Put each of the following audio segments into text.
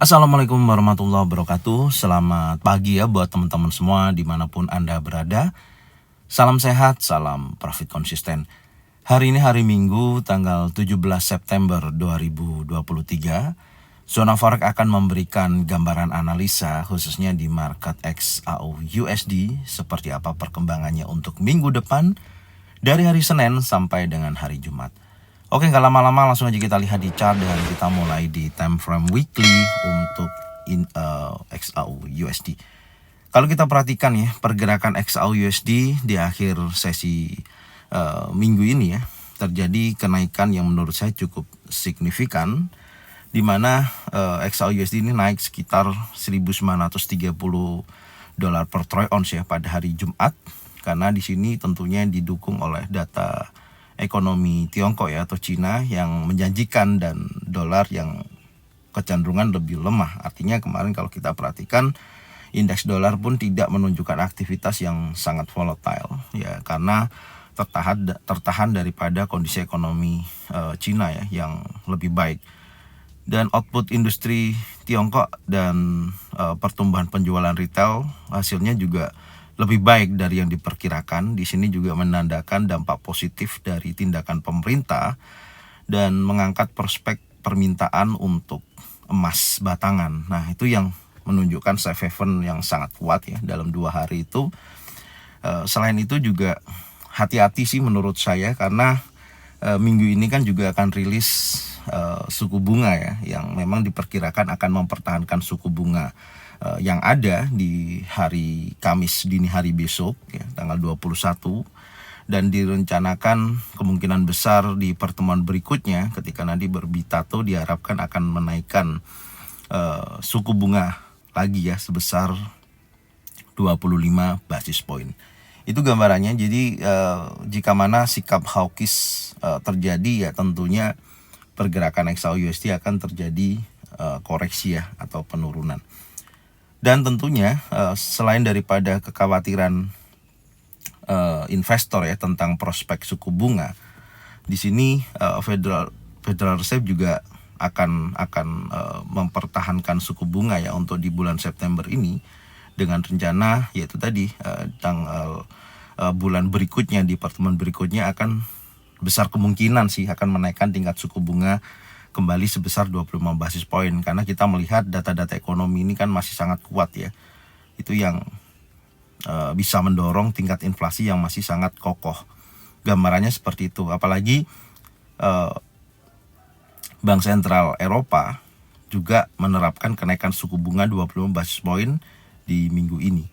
Assalamualaikum warahmatullahi wabarakatuh. Selamat pagi ya buat teman-teman semua dimanapun Anda berada. Salam sehat, salam profit konsisten. Hari ini hari Minggu tanggal 17 September 2023. Zona Forex akan memberikan gambaran analisa khususnya di market XAU USD seperti apa perkembangannya untuk minggu depan dari hari Senin sampai dengan hari Jumat. Oke, nggak lama-lama langsung aja kita lihat di chart dan kita mulai di time frame weekly untuk XAU USD. Kalau kita perhatikan ya, pergerakan XAU USD di akhir sesi minggu ini ya, terjadi kenaikan yang menurut saya cukup signifikan, di mana XAU USD ini naik sekitar 1.930 dolar per troy ounce ya pada hari Jumat, karena di sini tentunya didukung oleh data ekonomi Tiongkok ya atau Cina yang menjanjikan dan dolar yang kecenderungan lebih lemah. Artinya kemarin kalau kita perhatikan indeks dolar pun tidak menunjukkan aktivitas yang sangat volatile ya, karena tertahan daripada kondisi ekonomi Cina ya yang lebih baik. Dan output industri Tiongkok dan pertumbuhan penjualan retail hasilnya juga lebih baik dari yang diperkirakan. Di sini juga menandakan dampak positif dari tindakan pemerintah dan mengangkat prospek permintaan untuk emas batangan. Nah, itu yang menunjukkan safe haven yang sangat kuat ya dalam 2 hari itu. Selain itu juga hati-hati sih menurut saya, karena minggu ini kan juga akan rilis suku bunga ya, yang memang diperkirakan akan mempertahankan suku bunga yang ada di hari Kamis dini hari besok ya, tanggal 21, dan direncanakan kemungkinan besar di pertemuan berikutnya ketika nanti berpitato diharapkan akan menaikkan suku bunga lagi ya sebesar 25 basis point. Itu gambarannya. Jadi jika mana sikap hawkish terjadi ya, tentunya pergerakan XAU USD akan terjadi koreksi ya atau penurunan. Dan tentunya selain daripada kekhawatiran investor ya tentang prospek suku bunga, di sini Federal Reserve juga akan mempertahankan suku bunga ya untuk di bulan September ini, dengan rencana yaitu tadi tanggal bulan berikutnya, di pertemuan berikutnya akan besar kemungkinan sih akan menaikkan tingkat suku bunga kembali sebesar 25 basis point, karena kita melihat data-data ekonomi ini kan masih sangat kuat ya. Itu yang bisa mendorong tingkat inflasi yang masih sangat kokoh. Gambarannya seperti itu. Apalagi Bank Sentral Eropa juga menerapkan kenaikan suku bunga 25 basis point di minggu ini,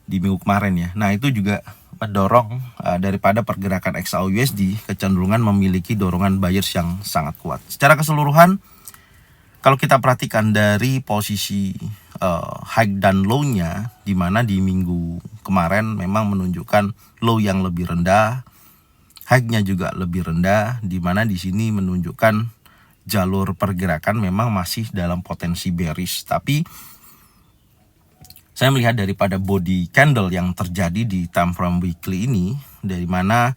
di minggu kemarin ya. Nah, itu juga mendorong daripada pergerakan XAU USD kecenderungan memiliki dorongan buyers yang sangat kuat. Secara keseluruhan, kalau kita perhatikan dari posisi high dan low-nya, di mana di minggu kemarin memang menunjukkan low yang lebih rendah, high-nya juga lebih rendah, di mana di sini menunjukkan jalur pergerakan memang masih dalam potensi bearish. Tapi saya melihat daripada body candle yang terjadi di time frame weekly ini, dari mana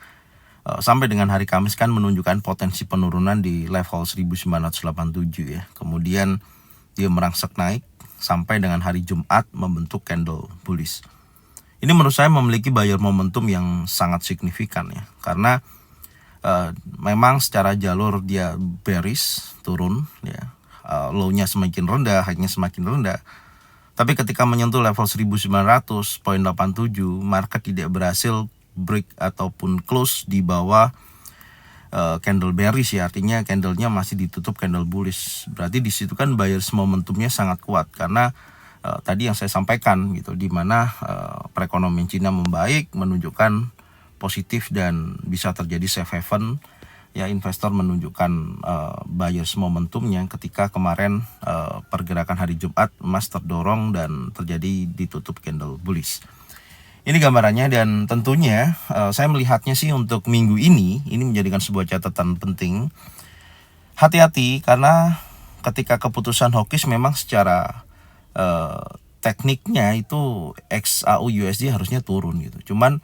sampai dengan hari Kamis kan menunjukkan potensi penurunan di level 1987 ya. Kemudian dia merangsek naik sampai dengan hari Jumat membentuk candle bullish. Ini menurut saya memiliki buyer momentum yang sangat signifikan ya, karena memang secara jalur dia bearish turun ya, low-nya semakin rendah, high-nya semakin rendah. Tapi ketika menyentuh level 1900.87, market tidak berhasil break ataupun close di bawah candle bearish ya, artinya candlenya masih ditutup candle bullish. Berarti di situ kan buyers momentumnya sangat kuat, karena tadi yang saya sampaikan gitu, di mana perekonomian Cina membaik, menunjukkan positif dan bisa terjadi safe haven ya. Investor menunjukkan buyers momentumnya ketika kemarin pergerakan hari Jumat emas terdorong dan terjadi ditutup candle bullish. Ini gambarannya, dan tentunya saya melihatnya sih untuk minggu ini menjadikan sebuah catatan penting. Hati-hati, karena ketika keputusan hawkish memang secara tekniknya itu XAU USD harusnya turun gitu. Cuman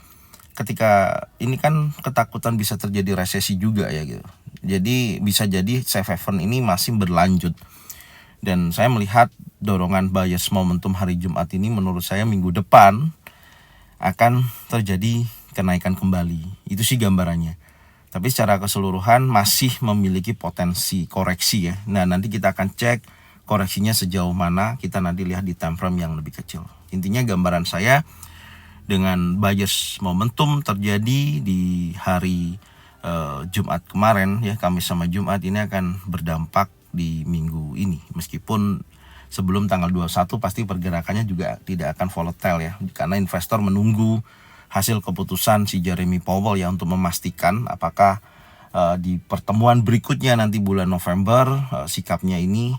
ketika ini kan ketakutan bisa terjadi resesi juga ya gitu. Jadi bisa jadi safe haven ini masih berlanjut. Dan saya melihat dorongan buyers momentum hari Jumat ini menurut saya minggu depan akan terjadi kenaikan kembali. Itu sih gambarannya. Tapi secara keseluruhan masih memiliki potensi koreksi ya. Nah, nanti kita akan cek koreksinya sejauh mana, kita nanti lihat di time frame yang lebih kecil. Intinya gambaran saya dengan buyers momentum terjadi di hari Jumat kemarin ya, Kamis sama Jumat ini akan berdampak di minggu ini. Meskipun sebelum tanggal 21 pasti pergerakannya juga tidak akan volatile ya, karena investor menunggu hasil keputusan si Jeremy Powell ya untuk memastikan apakah di pertemuan berikutnya nanti bulan November sikapnya ini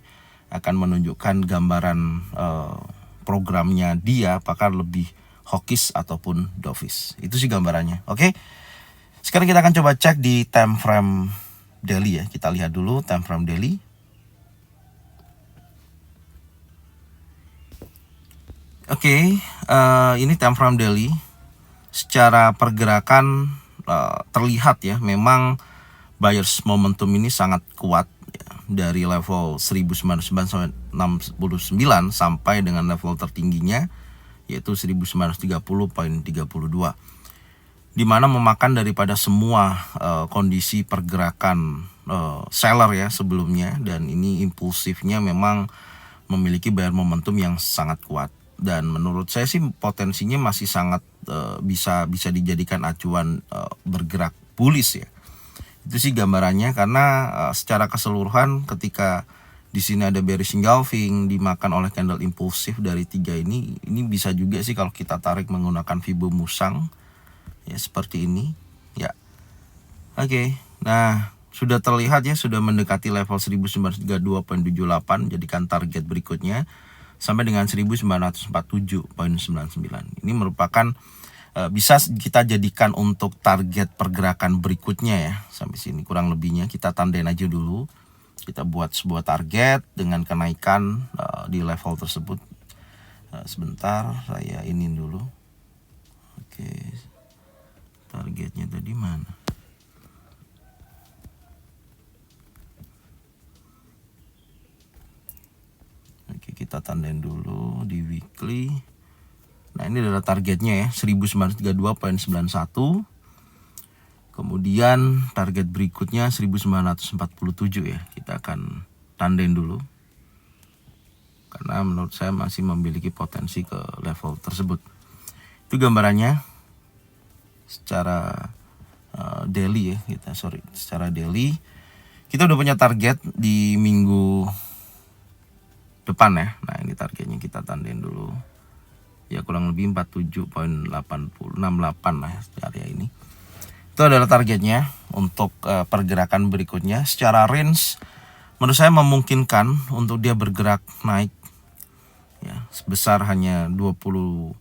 akan menunjukkan gambaran programnya dia apakah lebih hawkish ataupun dovish. Itu sih gambarannya. Oke. Sekarang kita akan coba cek di time frame daily ya. Kita lihat dulu time frame daily. Oke, ini time frame daily. Secara pergerakan terlihat ya, memang buyers momentum ini sangat kuat ya, dari level 1999 sampai dengan level tertingginya yaitu 1930.32, di mana memakan daripada semua kondisi pergerakan seller ya sebelumnya, dan ini impulsifnya memang memiliki buyer momentum yang sangat kuat. Dan menurut saya sih potensinya masih sangat bisa dijadikan acuan bergerak bullish ya. Itu sih gambarannya, karena secara keseluruhan ketika di sini ada bearish engulfing dimakan oleh candle impulsif dari 3 ini bisa juga sih kalau kita tarik menggunakan Fibo Musang ya seperti ini ya. Oke. Nah, sudah terlihat ya, sudah mendekati level 1932.78, jadikan target berikutnya sampai dengan 1947.99. Ini merupakan bisa kita jadikan untuk target pergerakan berikutnya ya. Sampai sini kurang lebihnya kita tandain aja dulu. Kita buat sebuah target dengan kenaikan di level tersebut. Sebentar, saya ini dulu. Oke. Targetnya tadi mana? Oke, kita tandain dulu di weekly. Nah, ini adalah targetnya ya, 1932.91. Kemudian target berikutnya 1947 ya. Kita akan tandain dulu, karena menurut saya masih memiliki potensi ke level tersebut. Itu gambarannya secara daily ya. Secara daily kita udah punya target di minggu depan ya. Nah, ini targetnya kita tandain dulu ya, kurang lebih 47.68 lah ya, area ini. Itu adalah targetnya untuk pergerakan berikutnya. Secara range menurut saya memungkinkan untuk dia bergerak naik ya, sebesar hanya $25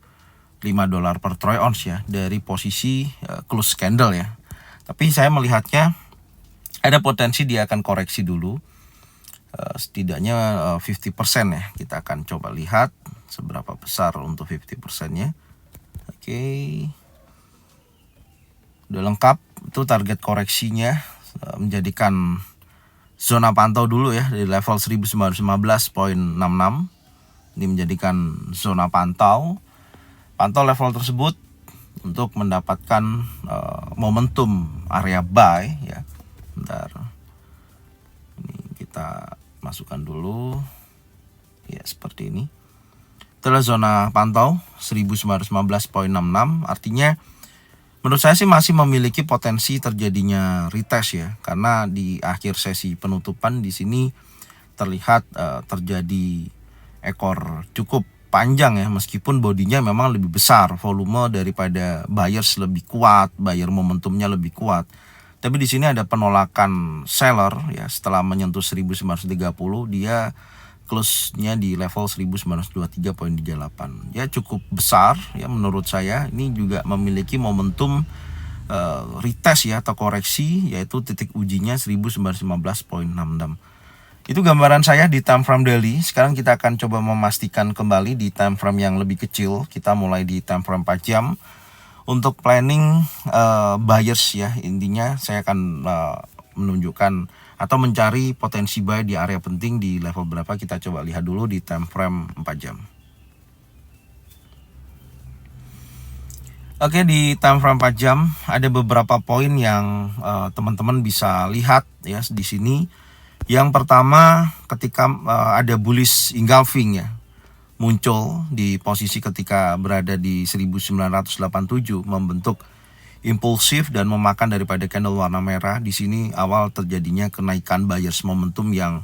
per troy ounce ya, dari posisi close candle ya. Tapi saya melihatnya ada potensi dia akan koreksi dulu, setidaknya 50% ya. Kita akan coba lihat seberapa besar untuk 50%-nya. Oke. Udah lengkap, itu target koreksinya menjadikan zona pantau dulu ya di level 1915.66. Ini menjadikan zona pantau level tersebut untuk mendapatkan momentum area buy ya. Bentar. Ini kita masukkan dulu ya, seperti ini. Itulah zona pantau 1915.66. Artinya menurut saya sih masih memiliki potensi terjadinya retest ya, karena di akhir sesi penutupan di sini terlihat terjadi ekor cukup panjang ya, meskipun bodinya memang lebih besar, volume daripada buyers lebih kuat, buyer momentumnya lebih kuat. Tapi di sini ada penolakan seller ya, setelah menyentuh 1930 dia close-nya di level 1923.38. Ya cukup besar ya menurut saya. Ini juga memiliki momentum retest ya, atau koreksi, yaitu titik ujinya 1915.66. Itu gambaran saya di time frame daily. Sekarang kita akan coba memastikan kembali di time frame yang lebih kecil. Kita mulai di time frame 4 jam. Untuk planning buyers ya, intinya saya akan menunjukkan atau mencari potensi buy di area penting di level berapa. Kita coba lihat dulu di time frame 4 jam. Oke, di time frame 4 jam ada beberapa poin yang teman-teman bisa lihat ya di sini. Yang pertama, ketika ada bullish engulfing ya muncul di posisi ketika berada di 1987, membentuk impulsif dan memakan daripada candle warna merah. Di sini awal terjadinya kenaikan buyers momentum yang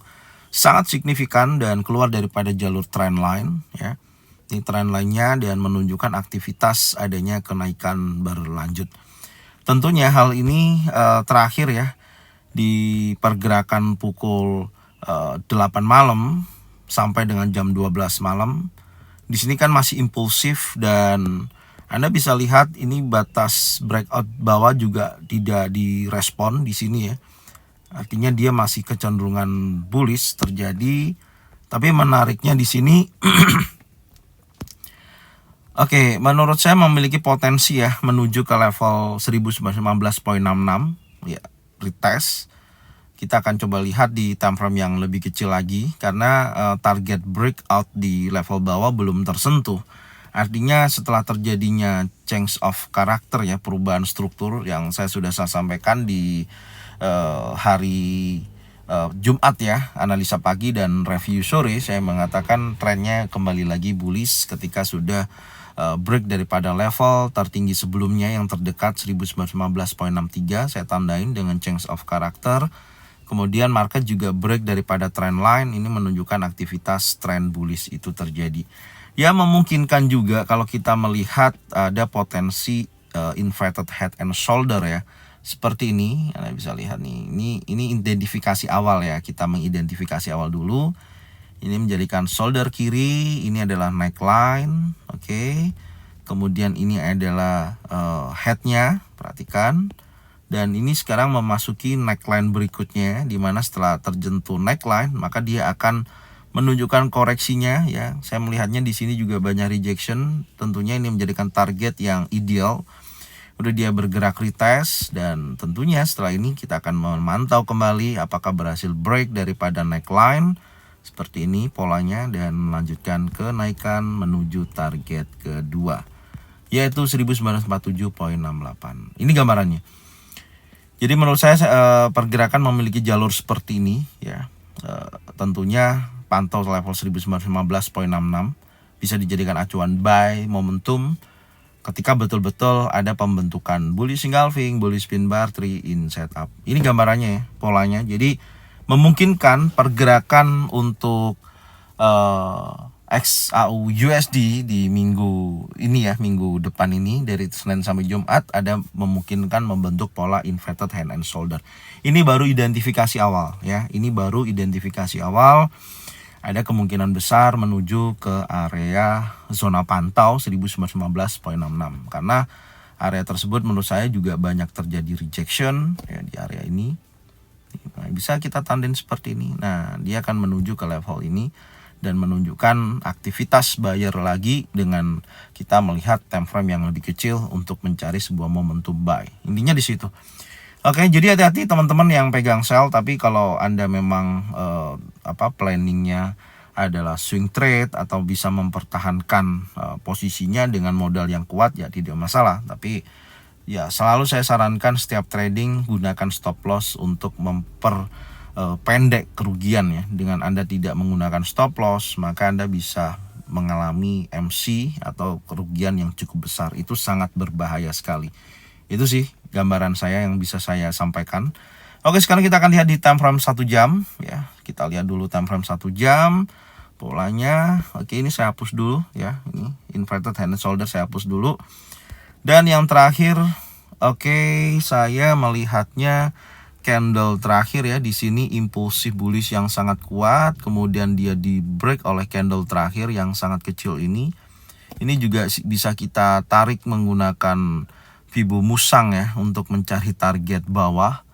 sangat signifikan dan keluar daripada jalur trend line ya. Ini trend line-nya dan menunjukkan aktivitas adanya kenaikan berlanjut. Tentunya hal ini terakhir ya di pergerakan pukul 8 malam sampai dengan jam 12 malam. Di sini kan masih impulsif dan Anda bisa lihat ini batas breakout bawah juga tidak direspon di sini ya. Artinya dia masih kecenderungan bullish terjadi. Tapi menariknya di sini oke, menurut saya memiliki potensi ya menuju ke level 1915.66 ya, retest. Kita akan coba lihat di time frame yang lebih kecil lagi karena target breakout di level bawah belum tersentuh. Artinya setelah terjadinya change of character ya, perubahan struktur yang saya sudah sampaikan di hari Jumat ya, analisa pagi dan review sore, saya mengatakan trennya kembali lagi bullish ketika sudah break daripada level tertinggi sebelumnya yang terdekat 1915.63. Saya tandain dengan change of character. Kemudian market juga break daripada trend line, ini menunjukkan aktivitas trend bullish itu terjadi. Ya memungkinkan juga kalau kita melihat ada potensi inverted head and shoulder ya. Seperti ini, Anda bisa lihat nih. Ini identifikasi awal ya. Kita mengidentifikasi awal dulu. Ini menjadikan shoulder kiri, ini adalah neckline, oke. Kemudian ini adalah headnya, perhatikan. Dan ini sekarang memasuki neckline berikutnya, di mana setelah terjentuh neckline maka dia akan menunjukkan koreksinya ya. Saya melihatnya di sini juga banyak rejection. Tentunya ini menjadikan target yang ideal. Udah dia bergerak retest dan tentunya setelah ini kita akan memantau kembali apakah berhasil break daripada neckline seperti ini polanya dan melanjutkan kenaikan menuju target kedua yaitu 1947.68. Ini gambarannya. Jadi menurut saya pergerakan memiliki jalur seperti ini ya. Tentunya pantau level 1915.66 bisa dijadikan acuan buy momentum ketika betul-betul ada pembentukan bullish engulfing, bullish pin bar, 3 in setup. Ini gambarannya ya, polanya. Jadi memungkinkan pergerakan untuk XAU USD di minggu ini ya, minggu depan ini dari Senin sampai Jumat ada memungkinkan membentuk pola inverted hand and shoulder. Ini baru identifikasi awal ya. Ini baru identifikasi awal. Ada kemungkinan besar menuju ke area zona pantau 1915.66 karena area tersebut menurut saya juga banyak terjadi rejection ya di area ini. Nah, bisa kita tandain seperti ini. Nah, dia akan menuju ke level ini dan menunjukkan aktivitas buyer lagi dengan kita melihat time frame yang lebih kecil untuk mencari sebuah momentum buy. Intinya di situ. Oke, jadi hati-hati teman-teman yang pegang sell, tapi kalau Anda memang planningnya adalah swing trade atau bisa mempertahankan posisinya dengan modal yang kuat ya tidak masalah. Tapi ya selalu saya sarankan setiap trading gunakan stop loss untuk pendek kerugian ya. Dengan Anda tidak menggunakan stop loss maka Anda bisa mengalami MC atau kerugian yang cukup besar. Itu sangat berbahaya sekali. Itu sih gambaran saya yang bisa saya sampaikan. Oke, sekarang kita akan lihat di time frame 1 jam ya. Kita lihat dulu time frame 1 jam polanya. Oke, ini saya hapus dulu ya. Ini inverted hand and shoulder saya hapus dulu. Dan yang terakhir, oke, saya melihatnya candle terakhir ya, di sini impulsif bullish yang sangat kuat, kemudian dia di break oleh candle terakhir yang sangat kecil ini. Ini juga bisa kita tarik menggunakan Fibo Musang ya untuk mencari target bawah.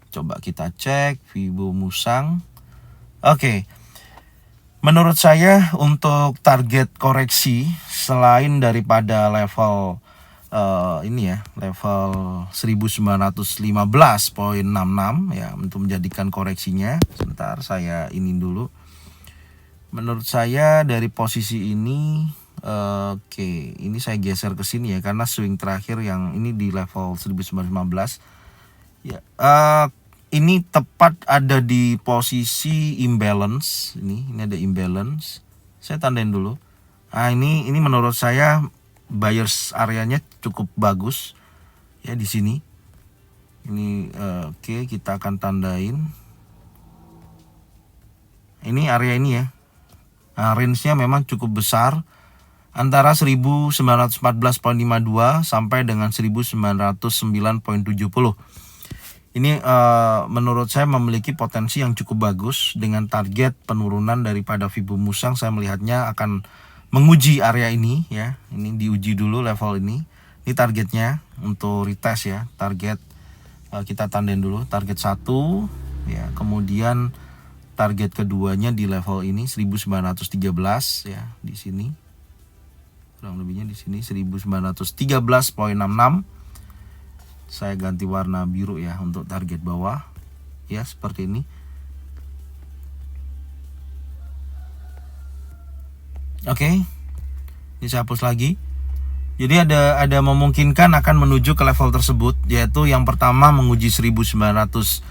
Coba kita cek Fibo Musang. Oke. Menurut saya untuk target koreksi selain daripada level ini ya, level 1915.66 ya, untuk menjadikan koreksinya. Sebentar saya ini dulu. Menurut saya dari posisi ini oke, ini saya geser ke sini ya, karena swing terakhir yang ini di level 1915 ya. Ini tepat ada di posisi imbalance. Ini ada imbalance. Saya tandain dulu. Ini menurut saya buyers areanya cukup bagus ya di sini. Ini oke, kita akan tandain. Ini area ini ya. Range-nya memang cukup besar antara 1914.52 sampai dengan 1909.70. Ini menurut saya memiliki potensi yang cukup bagus dengan target penurunan daripada Fibonacci Musang. Saya melihatnya akan menguji area ini ya. Ini diuji dulu level ini. Ini targetnya untuk retest ya. Target kita tandain dulu target 1 ya. Kemudian target keduanya di level ini 1913 ya, di sini. Kurang lebihnya di sini 1913.66. Saya ganti warna biru ya untuk target bawah ya, seperti ini. Oke, ini saya hapus lagi. Jadi ada memungkinkan akan menuju ke level tersebut, yaitu yang pertama menguji 1920.01,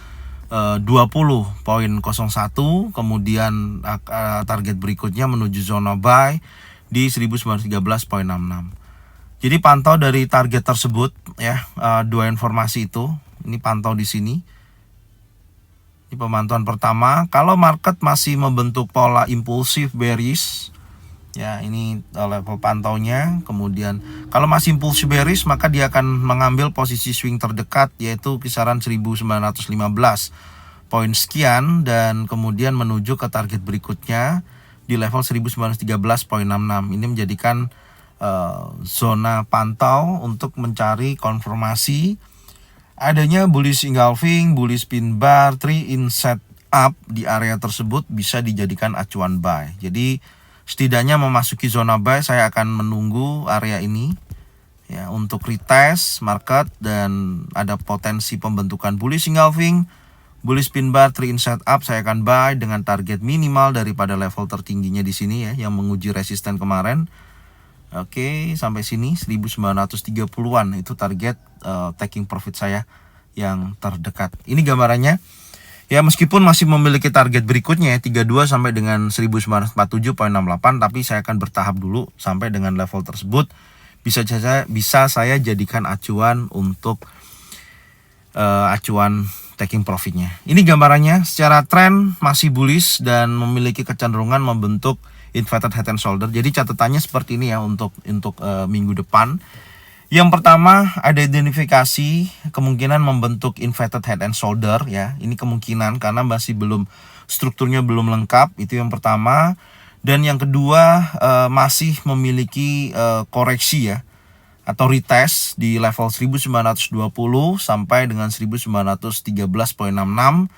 kemudian target berikutnya menuju zona buy di 1913.66. Jadi pantau dari target tersebut ya, dua informasi itu. Ini pantau di sini. Ini pemantauan pertama. Kalau market masih membentuk pola impulsif bearish ya, ini level pantaunya. Kemudian kalau masih impulsif bearish, maka dia akan mengambil posisi swing terdekat, yaitu kisaran 1915 poin sekian, dan kemudian menuju ke target berikutnya di level 1913.66. Ini menjadikan zona pantau untuk mencari konfirmasi adanya bullish engulfing, bullish pin bar, 3 in set up di area tersebut bisa dijadikan acuan buy. Jadi setidaknya memasuki zona buy, saya akan menunggu area ini ya untuk retest market, dan ada potensi pembentukan bullish engulfing, bullish pin bar, 3 in set up, saya akan buy dengan target minimal daripada level tertingginya di sini ya, yang menguji resisten kemarin. Oke, sampai sini 1930-an itu target taking profit saya yang terdekat. Ini gambarannya. Ya, meskipun masih memiliki target berikutnya ya, 32 sampai dengan 1947.68, tapi saya akan bertahap dulu sampai dengan level tersebut. Bisa saya jadikan acuan untuk acuan taking profitnya. Ini gambarannya. Secara tren masih bullish dan memiliki kecenderungan membentuk inverted head and shoulder. Jadi catatannya seperti ini ya untuk minggu depan. Yang pertama, ada identifikasi kemungkinan membentuk inverted head and shoulder ya. Ini kemungkinan karena masih strukturnya belum lengkap, itu yang pertama. Dan yang kedua, masih memiliki koreksi ya, atau retest di level 1920 sampai dengan 1913.66.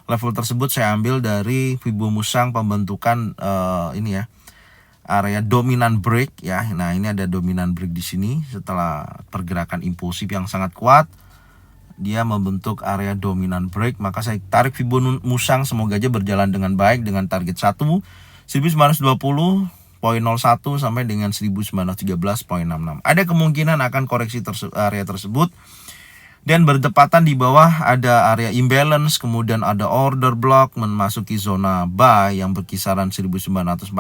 Level tersebut saya ambil dari Fibonacci Musang pembentukan ini ya, area dominan break ya. Nah, ini ada dominan break di sini setelah pergerakan impulsif yang sangat kuat. Dia membentuk area dominan break, maka saya tarik Fibonacci Musang, semoga aja berjalan dengan baik dengan target 1 1920.01 sampai dengan 1913.66. Ada kemungkinan akan koreksi area tersebut. Dan berdepatan di bawah ada area imbalance, kemudian ada order block memasuki zona buy yang berkisaran 1914.52.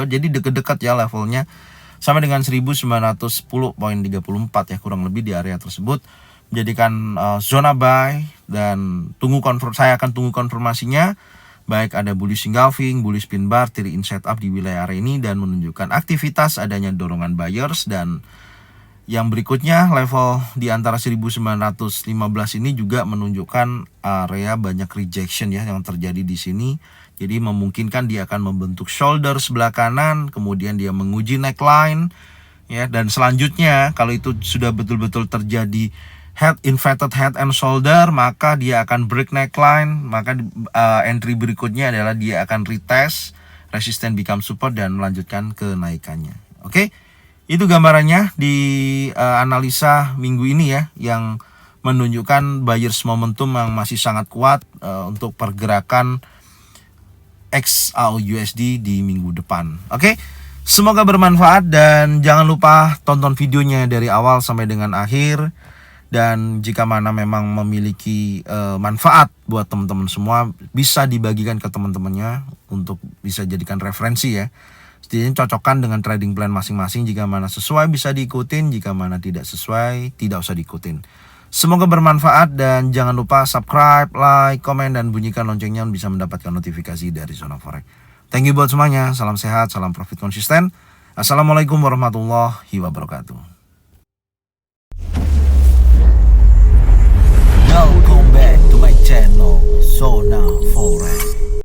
Jadi dekat-dekat ya levelnya, sama dengan 1910.34 ya, kurang lebih di area tersebut. Menjadikan zona buy, dan saya akan tunggu konfirmasinya. Baik ada bullish engulfing, bullish pin bar, 3 in setup di wilayah area ini, dan menunjukkan aktivitas adanya dorongan buyers. Dan yang berikutnya level di antara 1915 ini juga menunjukkan area banyak rejection ya yang terjadi di sini. Jadi memungkinkan dia akan membentuk shoulder sebelah kanan, kemudian dia menguji neckline ya, dan selanjutnya kalau itu sudah betul-betul terjadi inverted head and shoulder, maka dia akan break neckline, maka entry berikutnya adalah dia akan retest resistance become support dan melanjutkan kenaikannya. Oke. Itu gambarannya di analisa minggu ini ya, yang menunjukkan buyers momentum yang masih sangat kuat untuk pergerakan XAUUSD di minggu depan. Oke, semoga bermanfaat dan jangan lupa tonton videonya dari awal sampai dengan akhir. Dan jika mana memang memiliki manfaat buat teman-teman semua, bisa dibagikan ke teman-temannya untuk bisa jadikan referensi ya. Setidaknya cocokkan dengan trading plan masing-masing. Jika mana sesuai bisa diikutin, jika mana tidak sesuai tidak usah diikutin. Semoga bermanfaat dan jangan lupa subscribe, like, komen, dan bunyikan loncengnya bisa mendapatkan notifikasi dari Zona Forex. Thank you buat semuanya. Salam sehat, salam profit konsisten. Assalamualaikum warahmatullahi wabarakatuh. Welcome back to my channel Zona Forex.